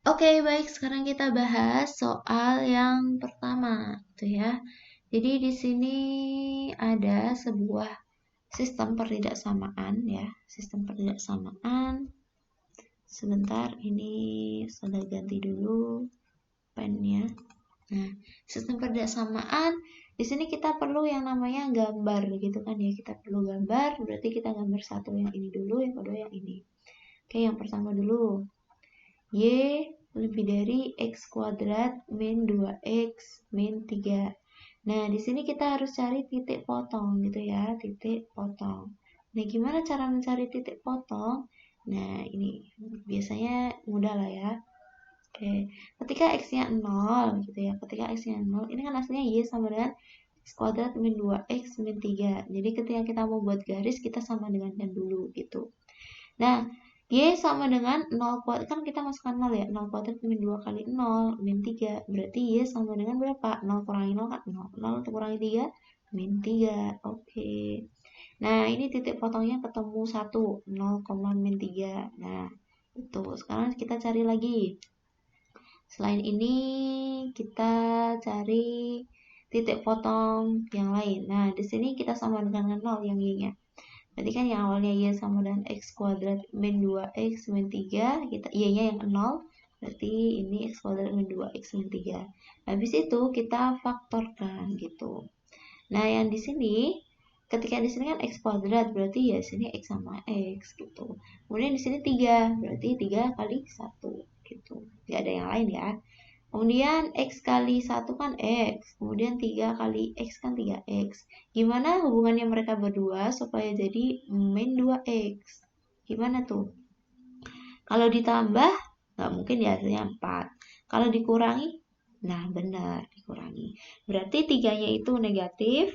Oke, baik. Sekarang kita bahas soal yang pertama, tuh ya. Jadi di sini ada sebuah sistem pertidaksamaan ya, sistem pertidaksamaan. Sebentar, ini sudah ganti dulu pennya. Nah, sistem pertidaksamaan di sini kita perlu yang namanya gambar gitu kan ya. Kita perlu gambar, berarti kita gambar satu yang ini dulu, yang kedua yang ini. Oke, yang pertama dulu. Y lebih dari X kuadrat min 2X min 3. Nah, di sini kita harus cari titik potong gitu ya, titik potong. Nah, gimana cara mencari titik potong? Nah, ini biasanya mudah lah ya. Oke, ketika X-nya 0 gitu ya, ketika X-nya 0, ini kan hasilnya Y sama dengan X kuadrat min 2X min 3. Jadi ketika kita mau buat garis, kita sama dengankan dulu gitu. Nah, Y sama dengan 0 kuadrat, kan kita masukkan 0 ya, 0 kuadrat min 2 kali 0, min 3, berarti Y sama dengan berapa? 0 kurangi 0 kan 0, 0 untuk kurangi 3, min 3, oke. Nah, ini titik potongnya ketemu 1, 0, min 3, nah itu, sekarang kita cari lagi. Selain ini, kita cari titik potong yang lain. Nah, di sini kita sama dengan 0 yang Y-nya. Berarti kan yang awalnya Y sama dengan X kuadrat min 2X min 3, kita Y-nya yang 0, berarti ini X kuadrat min 2X min 3. Habis itu kita faktorkan gitu. Nah, yang di sini, ketika di sini kan X kuadrat, berarti ya sini X sama X gitu. Kemudian di sini 3, berarti 3 kali 1 gitu. Tidak ada yang lain ya. Kemudian X kali 1 kan X. Kemudian 3 kali X kan 3X. Gimana hubungannya mereka berdua supaya jadi min 2X? Gimana tuh? Kalau ditambah, nggak mungkin ya hasilnya 4. Kalau dikurangi, nah benar, dikurangi. Berarti 3-nya itu negatif,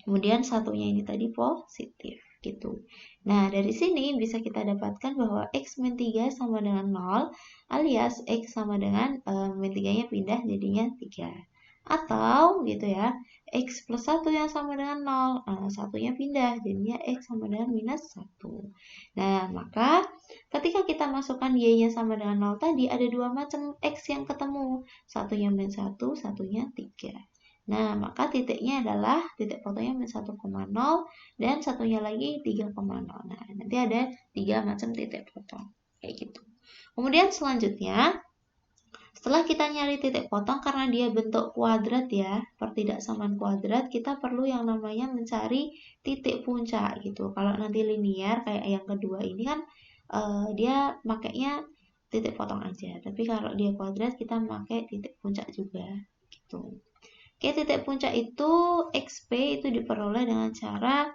kemudian satunya ini tadi positif gitu. Nah, dari sini bisa kita dapatkan bahwa X min 3 sama dengan 0, alias X sama dengan min 3-nya pindah jadinya 3. Atau gitu ya, X plus 1 yang sama dengan 0, satunya pindah jadinya X sama dengan minus 1. Nah, maka ketika kita masukkan Y-nya sama dengan 0 tadi, ada dua macam X yang ketemu. Satunya min 1, satunya 3. Nah, maka titiknya adalah titik fotonya min 1,0 dan satunya lagi 3,0. Nah, nanti ada 3 macam titik foto. Kayak gitu. Kemudian selanjutnya, setelah kita nyari titik potong karena dia bentuk kuadrat ya, pertidaksamaan kuadrat, kita perlu yang namanya mencari titik puncak gitu. Kalau nanti linear kayak yang kedua ini kan dia makainya titik potong aja. Tapi kalau dia kuadrat kita pakai titik puncak juga gitu. Oke, titik puncak itu XP itu diperoleh dengan cara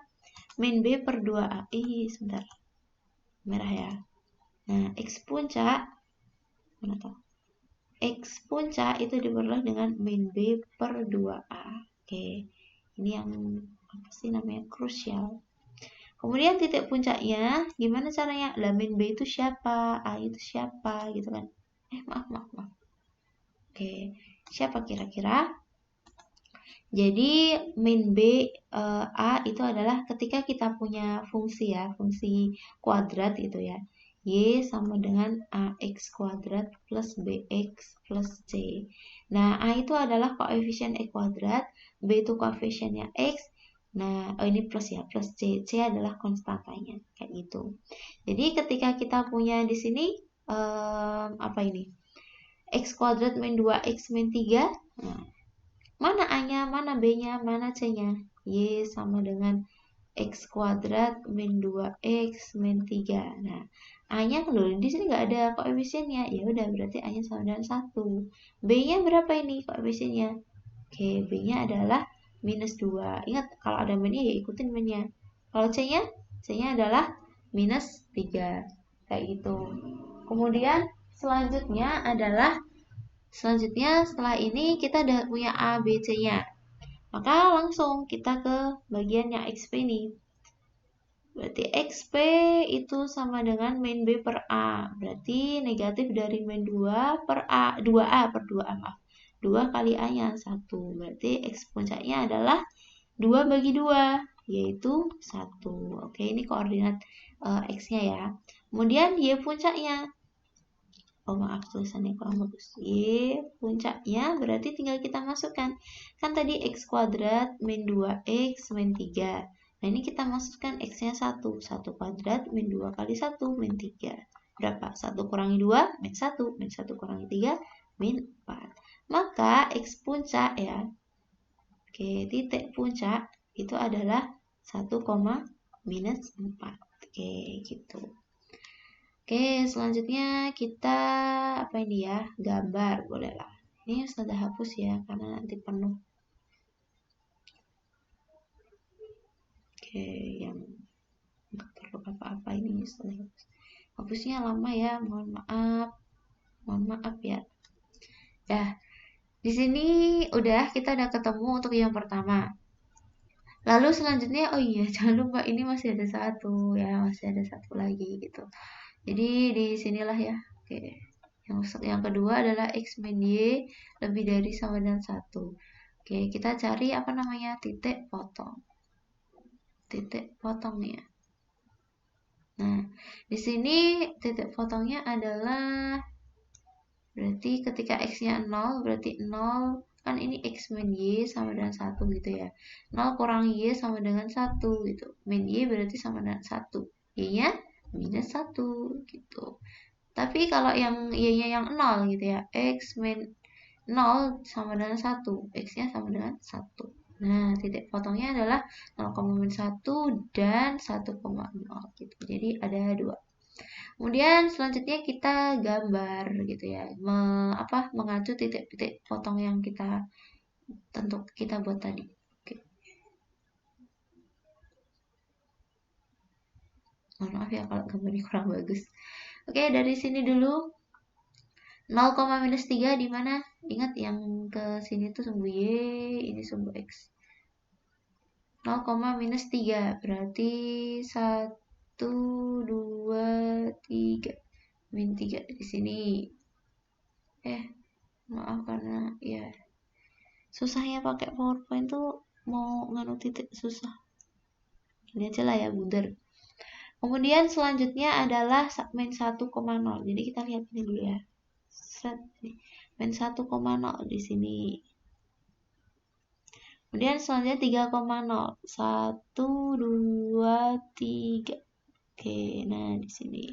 min B per 2A. Sebentar. Merah ya. Nah, X puncak, mana tuh? X puncak itu diperoleh dengan min B per 2A. Oke, ini yang apa sih namanya? Krusial. Kemudian titik puncaknya, gimana caranya? Lah min B itu siapa? A itu siapa? Gitu kan. Maaf. Oke, siapa kira-kira? Jadi min B A itu adalah ketika kita punya fungsi ya, fungsi kuadrat gitu ya. Y sama dengan AX kuadrat plus BX plus C. Nah, A itu adalah koefisien X kuadrat, B itu koefisiennya X. Nah, ini plus ya, plus C. C adalah konstantanya, kayak gitu. Jadi ketika kita punya di sini apa ini? X kuadrat min 2X min 3. Nah, mana A-nya, mana B-nya, mana C-nya? Y sama dengan X kuadrat min 2X min 3. Nah, A-nya kan dulu di sini nggak ada koefisiennya. Ya udah berarti A-nya sama dengan 1. B-nya berapa ini koefisiennya? Oke, B-nya adalah minus 2. Ingat, kalau ada minnya ya ikutin minnya. Kalau C-nya? C-nya adalah minus 3. Kayak gitu. Kemudian selanjutnya adalah setelah ini kita udah punya A, B, C-nya. Maka langsung kita ke bagian yang XP nih. Berarti XP itu sama dengan min B per A. Berarti negatif dari min 2 per A, 2A per 2A, maaf. 2 kali A-nya 1. Berarti X puncaknya adalah 2 bagi 2, yaitu 1. Oke, ini koordinat X-nya ya. Kemudian Y puncaknya. Oh maaf, tulisannya kurang bagus. Y puncaknya berarti tinggal kita masukkan. Kan tadi x kuadrat min 2x min 3. Nah ini kita masukkan x-nya 1. 1 kuadrat min 2 kali 1 min 3. Berapa? 1 kurangi 2 min 1. Min 1 kurangi 3 min 4. Maka x puncak ya. Oke, titik puncak itu adalah 1, minus 4. Oke, gitu. Oke, selanjutnya kita apa ini ya? Gambar, bolehlah. Ini sudah hapus ya, karena nanti penuh. Oke, yang nggak perlu apa-apa ini sudah hapus. Hapusnya lama ya, mohon maaf ya. Dah, di sini kita udah ketemu untuk yang pertama. Lalu selanjutnya, oh iya, jangan lupa ini masih ada satu ya, masih ada satu lagi gitu. Jadi di sinilah ya. Oke. Yang kedua adalah x min y lebih dari sama dengan 1. Oke, kita cari apa namanya? Titik potong. Titik potongnya. Nah, di sini titik potongnya adalah berarti ketika x-nya 0, berarti 0 kan ini x min y sama dengan 1 gitu ya. 0 kurang y sama dengan 1 gitu. Min y berarti sama dengan 1. Y-nya minus 1 gitu. Tapi kalau yang y-nya yang 0 gitu ya, x min 0 sama dengan 1, x-nya sama dengan 1. Nah, titik potongnya adalah 0,1 dan 1,0 gitu. Jadi ada 2. Kemudian selanjutnya kita gambar gitu ya. Mengacu titik-titik potong yang kita buat tadi. Mohon maaf ya kalau gambarnya kurang bagus. Oke, dari sini dulu 0, minus 3 di mana? Ingat yang ke sini tuh sumbu Y, ini sumbu X. 0, minus 3 berarti 1, 2, 3. Min 3 di sini. Maaf karena ya susahnya pakai PowerPoint tuh mau nganu titik susah. Ini aja lah ya, bundar. Kemudian selanjutnya adalah min 1,0. Jadi kita lihat ini dulu ya. Min 1,0 di sini. Kemudian selanjutnya 3,0. 1, 2, 3. Oke, nah di sini.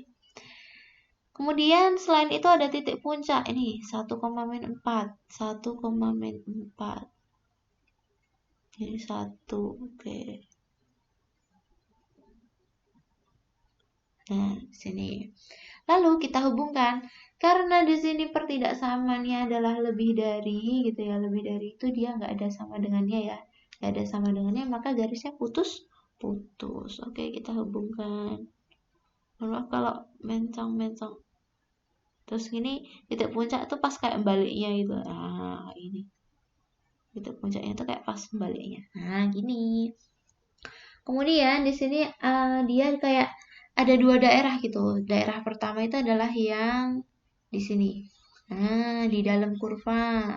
Kemudian selain itu ada titik puncak ini 1, min 4. 1, min 4. Ini 1. Oke. Nah, di sini. Lalu kita hubungkan karena di sini pertidaksamaannya adalah lebih dari gitu ya, lebih dari itu dia nggak ada sama dengannya ya, nggak ada sama dengannya, maka garisnya putus. Oke, kita hubungkan. Maaf kalau mencong. Terus gini titik puncak itu pas kayak baliknya gitu. Nah, ini titik puncaknya itu kayak pas baliknya. Nah, gini. Kemudian di sini dia kayak ada 2 daerah gitu. Daerah pertama itu adalah yang di sini. Nah, di dalam kurva.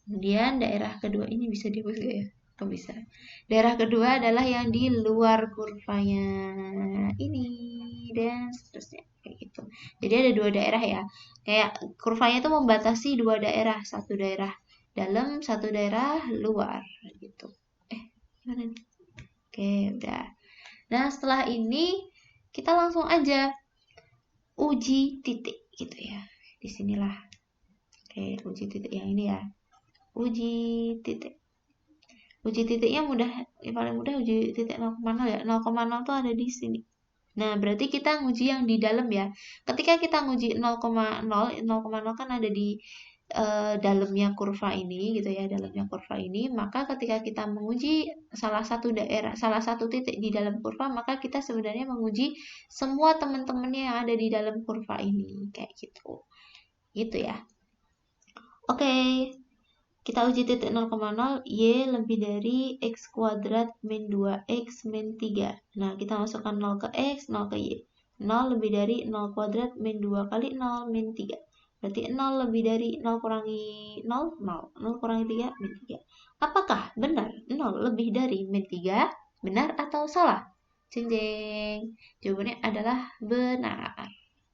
Kemudian daerah kedua ini bisa dihapus gak ya? Kok bisa? Daerah kedua adalah yang di luar kurvanya. Ini dan seterusnya kayak gitu. Jadi ada 2 daerah ya. Kayak kurvanya itu membatasi 2 daerah, satu daerah dalam, satu daerah luar gitu. Gimana nih? Oke, udah. Nah, setelah ini kita langsung aja uji titik gitu ya. Disinilah. Oke, uji titik yang ini ya. Uji titik. Uji titiknya mudah, paling mudah uji titik 0,0 ya. 0,0 tuh ada di sini. Nah, berarti kita nguji yang di dalam ya. Ketika kita nguji 0,0 kan ada di dalamnya kurva ini gitu ya, dalamnya kurva ini, maka ketika kita menguji salah satu daerah, salah satu titik di dalam kurva, maka kita sebenarnya menguji semua teman-temannya yang ada di dalam kurva ini kayak gitu. Gitu ya. Oke. Kita uji titik 0,0 y lebih dari x kuadrat min 2x min 3. Nah, kita masukkan 0 ke x, 0 ke y. 0 lebih dari 0 kuadrat min 2 kali 0 min 3. Berarti 0 lebih dari 0 kurangi 0, 0. 0 kurangi 3, min 3. Apakah benar 0 lebih dari min 3? Benar atau salah? Jeng jeng. Jawabannya adalah benar.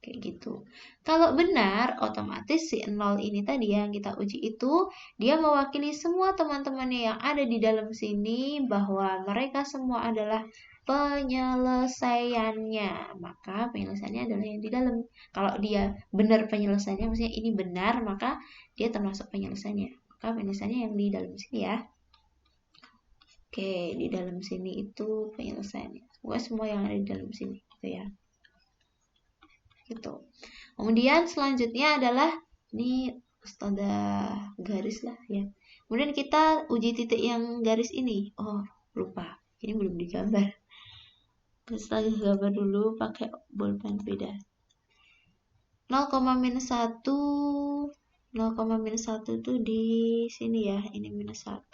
Kayak gitu. Kalau benar, otomatis si 0 ini tadi yang kita uji itu, dia mewakili semua teman-temannya yang ada di dalam sini, bahwa mereka semua adalah penyelesaiannya. Maka penyelesaiannya adalah yang di dalam. Kalau dia benar penyelesaiannya, maksudnya ini benar, maka dia termasuk penyelesaiannya. Maka penyelesaiannya yang di dalam sini ya. Oke, di dalam sini itu penyelesaiannya. Semua yang ada di dalam sini, gitu ya. Gitu. Kemudian selanjutnya adalah ini ada garis lah ya. Kemudian kita uji titik yang garis ini. Oh, lupa. Ini belum digambar. Terus lagi gambar dulu pakai bolpen beda. 0,-1 0,-1 itu di sini ya. Ini -1.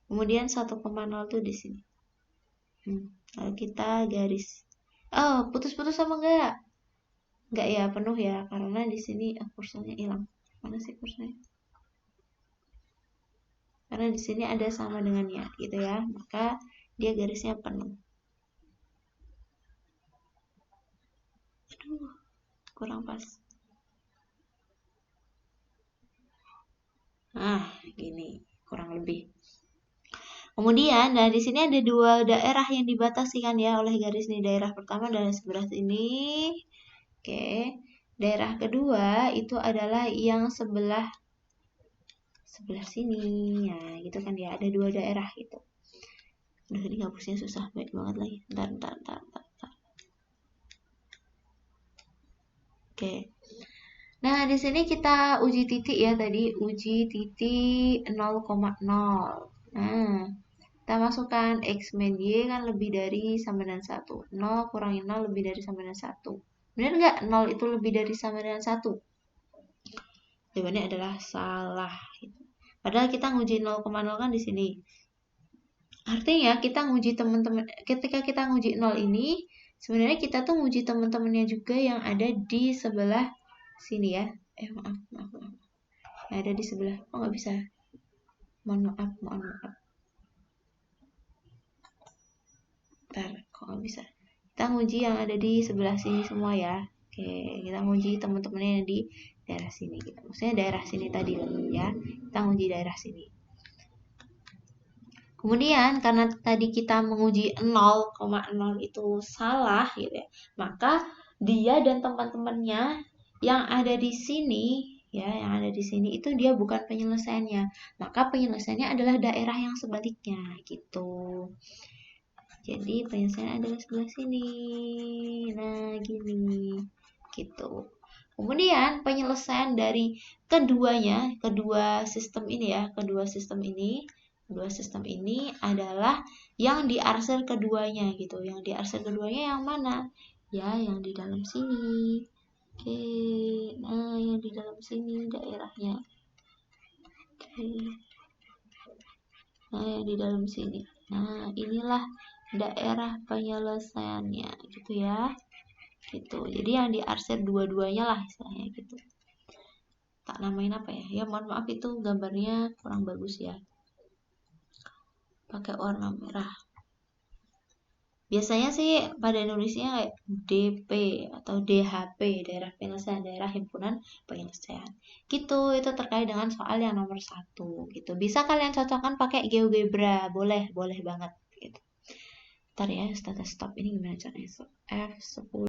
Kemudian 1,0 tuh di sini. Lalu kita garis. Oh, putus-putus sama enggak? Enggak ya, penuh ya, karena di sini kursornya hilang. Mana sih kursornya? Karena di sini ada sama dengannya, gitu ya. Maka dia garisnya penuh. Aduh, kurang pas. Nah, gini, kurang lebih. Kemudian, nah di sini ada dua daerah yang dibatasi kan ya oleh garis ini. Daerah pertama adalah sebelah sini. Oke. Daerah kedua itu adalah yang sebelah sini. Nah, gitu kan ya. Ada dua daerah gitu. Udah, ini ngapusnya susah banget lagi. Bentar. Oke. Nah, di sini kita uji titik ya tadi. Uji titik 0,0. Nah, kita masukkan X min Y kan lebih dari sama dengan 1. 0 kurangi 0 lebih dari sama dengan 1. Benar nggak 0 itu lebih dari sama dengan 1? Jawabannya adalah salah. Padahal kita nguji 0,0 kan di sini. Artinya kita nguji teman-teman, ketika kita nguji 0 ini, sebenarnya kita tuh nguji teman-temannya juga yang ada di sebelah sini ya. Maaf. Yang ada di sebelah. Oh, nggak bisa. Mohon maaf. Bentar, kok nggak bisa. Kita nguji yang ada di sebelah sini semua ya. Oke, kita nguji teman-temannya yang di daerah sini gitu. Maksudnya daerah sini tadi ya. Kita nguji daerah sini. Kemudian karena tadi kita menguji 0,0 itu salah gitu ya. Maka dia dan teman-temannya yang ada di sini ya, yang ada di sini itu dia bukan penyelesaiannya. Maka penyelesaiannya adalah daerah yang sebaliknya gitu. Jadi penyelesaian adalah sebelah sini. Nah, gini. Gitu. Kemudian penyelesaian dari kedua sistem ini ya, kedua sistem ini adalah yang di arsir keduanya gitu. Yang di arsir keduanya yang mana? Ya, yang di dalam sini. Oke. Nah, yang di dalam sini daerahnya. Oke. Nah, yang di dalam sini. Nah, inilah daerah penyelesaiannya gitu ya. Gitu. Jadi yang diarsir dua-duanya lah istilahnya gitu. Tak namain apa ya? Ya mohon maaf itu gambarnya kurang bagus ya. Pakai warna merah. Biasanya sih pada Indonesia kayak DP atau DHP, daerah penyelesaian, daerah himpunan penyelesaian. Gitu, itu terkait dengan soal yang nomor 1 gitu. Bisa kalian cocokkan pakai GeoGebra, boleh banget gitu. Ntar ya, stop ini gimana caranya? F10